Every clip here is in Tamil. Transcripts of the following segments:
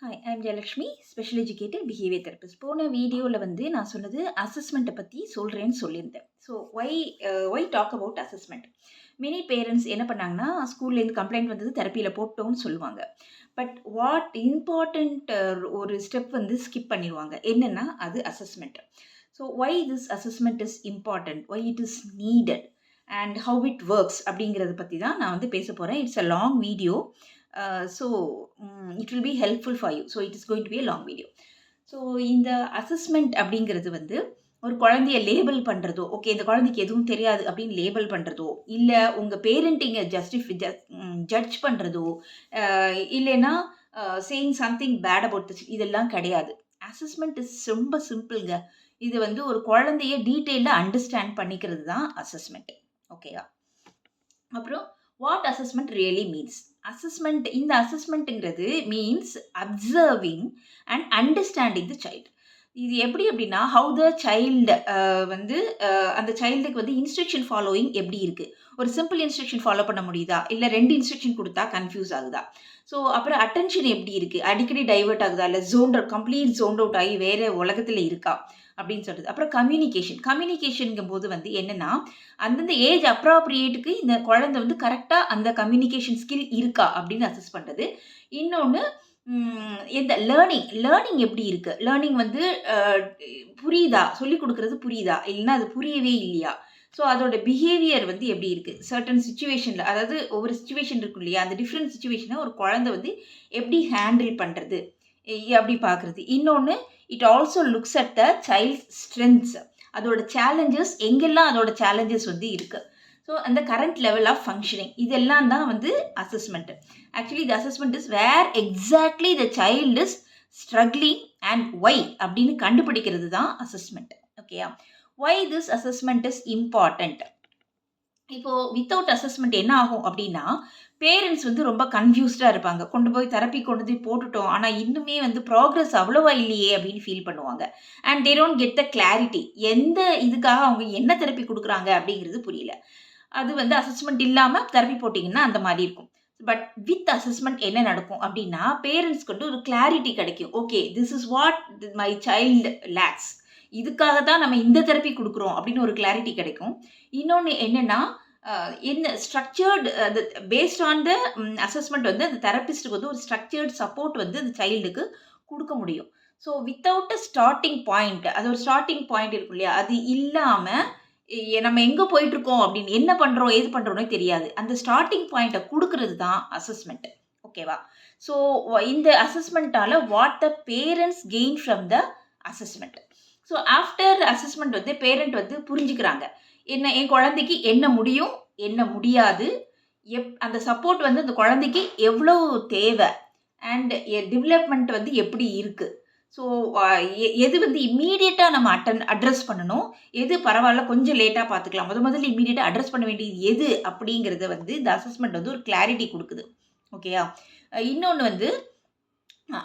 Hi, I'm Jayalakshmi, special educated behaviour therapist. போன வீடியோவில் நான் சொன்னது அசஸ்மெண்ட்டை பற்றி சொல்கிறேன்னு சொல்லியிருந்தேன். So why talk about assessment. Many parents என்ன பண்ணாங்கன்னா, ஸ்கூல்லேருந்து கம்ப்ளைண்ட் வந்தது, தெரப்பியில் போட்டோம்னு சொல்லுவாங்க. பட் வாட் இம்பார்ட்டண்ட் ஒரு ஸ்டெப் ஸ்கிப் பண்ணிடுவாங்க. என்னென்னா அது assessment. So why this assessment is important, why it is needed and how it works அப்படிங்கிறத பற்றி தான் நான் பேச போகிறேன். It's a long video. It will be helpful for you. So it is going to be a long video. So இந்த அசஸ்மெண்ட் அப்படிங்கிறது ஒரு குழந்தைய லேபிள் பண்ணுறதோ, ஓகே இந்த குழந்தைக்கு எதுவும் தெரியாது அப்படின்னு லேபிள் பண்ணுறதோ, இல்லை உங்கள் பேரண்டிங்கை ஜட்ஜ் பண்ணுறதோ, இல்லைன்னா saying something bad about this, இதெல்லாம் கிடையாது. அசஸ்மெண்ட் இஸ் ரொம்ப சிம்பிள்ங்க. இது ஒரு குழந்தைய டீட்டெயிலாக அண்டர்ஸ்டாண்ட் பண்ணிக்கிறது தான் அசஸ்மெண்ட். ஓகேயா? அப்புறம் வாட் அசஸ்மெண்ட் ரியலி மீன்ஸ். இந்த அசஸ்மெண்ட்டுங்கிறது means observing and understanding the child. இது எப்படி அப்படின்னா, ஹவு த சைல்டு அந்த சைல்டுக்கு இன்ஸ்ட்ரக்ஷன் ஃபாலோயிங் எப்படி இருக்குது. ஒரு சிம்பிள் இன்ஸ்ட்ரக்ஷன் ஃபாலோ பண்ண முடியுதா, இல்லை 2 இன்ஸ்ட்ரக்ஷன் கொடுத்தா கன்ஃபியூஸ் ஆகுதா. ஸோ அப்புறம் அட்டென்ஷன் எப்படி இருக்குது, அடிக்கடி டைவர்ட் ஆகுதா, இல்லை கம்ப்ளீட் ஜோன்ட் அவுட் ஆகி வேறு உலகத்தில் இருக்கா அப்படின்னு சொல்கிறது. அப்புறம் கம்யூனிகேஷனுங்கும் போது என்னென்னா, அந்தந்த ஏஜ் அப்ராப்ரியேட்டுக்கு இந்த குழந்தை கரெக்டாக அந்த கம்யூனிகேஷன் ஸ்கில் இருக்கா அப்படின்னு அசஸ் பண்ணுறது. இன்னொன்று இந்த லேர்னிங் எப்படி இருக்குது, லேர்னிங் புரியுதா, சொல்லிக் கொடுக்குறது புரியுதா, இல்லைன்னா அது புரியவே இல்லையா. ஸோ அதோட பிஹேவியர் எப்படி இருக்குது சர்டன் சுச்சுவேஷனில், அதாவது ஒவ்வொரு சுச்சுவேஷன் இருக்கும் இல்லையா, அந்த டிஃப்ரெண்ட் சுச்சுவேஷனை ஒரு குழந்தை எப்படி ஹேண்டில் பண்ணுறது அப்படி பார்க்குறது. இன்னொன்று, it also looks at the child's strengths, அதோட சேலஞ்சஸ், எங்கெல்லாம் அதோட சேலஞ்சஸ் இருக்குது. ஸோ அந்த கரண்ட் லெவல் ஆஃப் ஃபங்க்ஷனிங், இதெல்லாம் தான் assessment. Actually the assessment is where exactly the child is struggling and why அப்படின்னு கண்டுபிடிக்கிறது தான் அசஸ்மெண்ட். ஓகேயா? Why this assessment is important. இப்போது வித்தவுட் அசஸ்மெண்ட் என்ன ஆகும் அப்படின்னா, பேரண்ட்ஸ் ரொம்ப கன்ஃபியூஸ்டாக இருப்பாங்க. கொண்டு போய் தெரப்பி கொண்டு போய் போட்டுட்டோம், ஆனால் இன்னுமே ப்ராக்ரஸ் அவ்வளோவா இல்லையே அப்படின்னு ஃபீல் பண்ணுவாங்க. And they don't get the clarity, எந்த இதுக்காக அவங்க என்ன தெரப்பி கொடுக்குறாங்க அப்படிங்கிறது புரியல. அது அசஸ்மெண்ட் இல்லாமல் தெரப்பி போட்டிங்கன்னா அந்த மாதிரி இருக்கும். பட் வித் அசஸ்மெண்ட் என்ன நடக்கும் அப்படின்னா, பேரண்ட்ஸ்க்கு ஒரு கிளாரிட்டி கிடைக்கும். Okay, this is what my child lakhs, இதுக்காக தான் நம்ம இந்த தெரப்பி கொடுக்குறோம் அப்படின்னு ஒரு கிளாரிட்டி கிடைக்கும். இன்னொன்று என்னென்னா, என்ன ஸ்ட்ரக்சர்டு அது பேஸ்ட் ஆன் த அசஸ்மெண்ட் அந்த தெரப்பிஸ்ட்டுக்கு ஒரு ஸ்ட்ரக்சர்டு சப்போர்ட் அந்த சைல்டுக்கு கொடுக்க முடியும். So without a starting point, அது ஒரு ஸ்டார்டிங் பாயிண்ட் இருக்கும் இல்லையா, அது இல்லாமல் நம்ம எங்கே போயிட்டுருக்கோம் அப்படின்னு, என்ன பண்ணுறோம் ஏது பண்ணுறோன்னே தெரியாது, அந்த ஸ்டார்டிங் பாயிண்ட்டை கொடுக்கறது தான் அசஸ்மெண்ட். ஓகேவா? ஸோ இந்த அசஸ்மெண்ட்டால் what the parents gain from the assessment. So after assessment parent புரிஞ்சுக்கிறாங்க, என்ன என் குழந்தைக்கு என்ன முடியும், என்ன முடியாது, அந்த சப்போர்ட் அந்த குழந்தைக்கு எவ்வளோ தேவை, அண்ட் டெவலப்மெண்ட் எப்படி இருக்குது. ஸோ எது இம்மீடியட்டாக நம்ம அட்ரஸ் பண்ணணும், எது பரவாயில்ல கொஞ்சம் லேட்டாக பார்த்துக்கலாம், முதல்ல இம்மீடியட்டாக அட்ரஸ் பண்ண வேண்டியது எது அப்படிங்கிறத இந்த அசஸ்மெண்ட் ஒரு கிளாரிட்டி கொடுக்குது. ஓகேயா? இன்னொன்று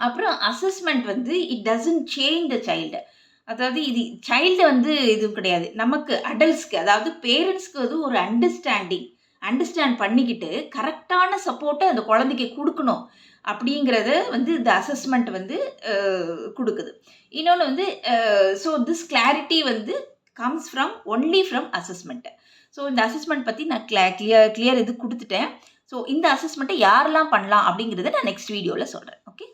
அப்புறம் assessment it doesn't change the child. அதாவது இது சைல்டு இது கிடையாது, நமக்கு அடல்ட்ஸ்க்கு, அதாவது பேரண்ட்ஸ்க்கு ஒரு அண்டர்ஸ்டாண்ட் பண்ணிக்கிட்டு கரெக்டான சப்போர்ட்டை அந்த குழந்தைக்கு கொடுக்கணும் அப்படிங்கிறத இந்த அசஸ்மெண்ட் கொடுக்குது. இன்னொன்று so this clarity comes from only from assessment. So இந்த அசஸ்மெண்ட் பற்றி நான் கிளியர் இது கொடுத்துட்டேன். ஸோ இந்த அசஸ்மெண்ட்டை யாரெல்லாம் பண்ணலாம் அப்படிங்கிறத நான் நெக்ஸ்ட் வீடியோவில் சொல்கிறேன். ஓகே.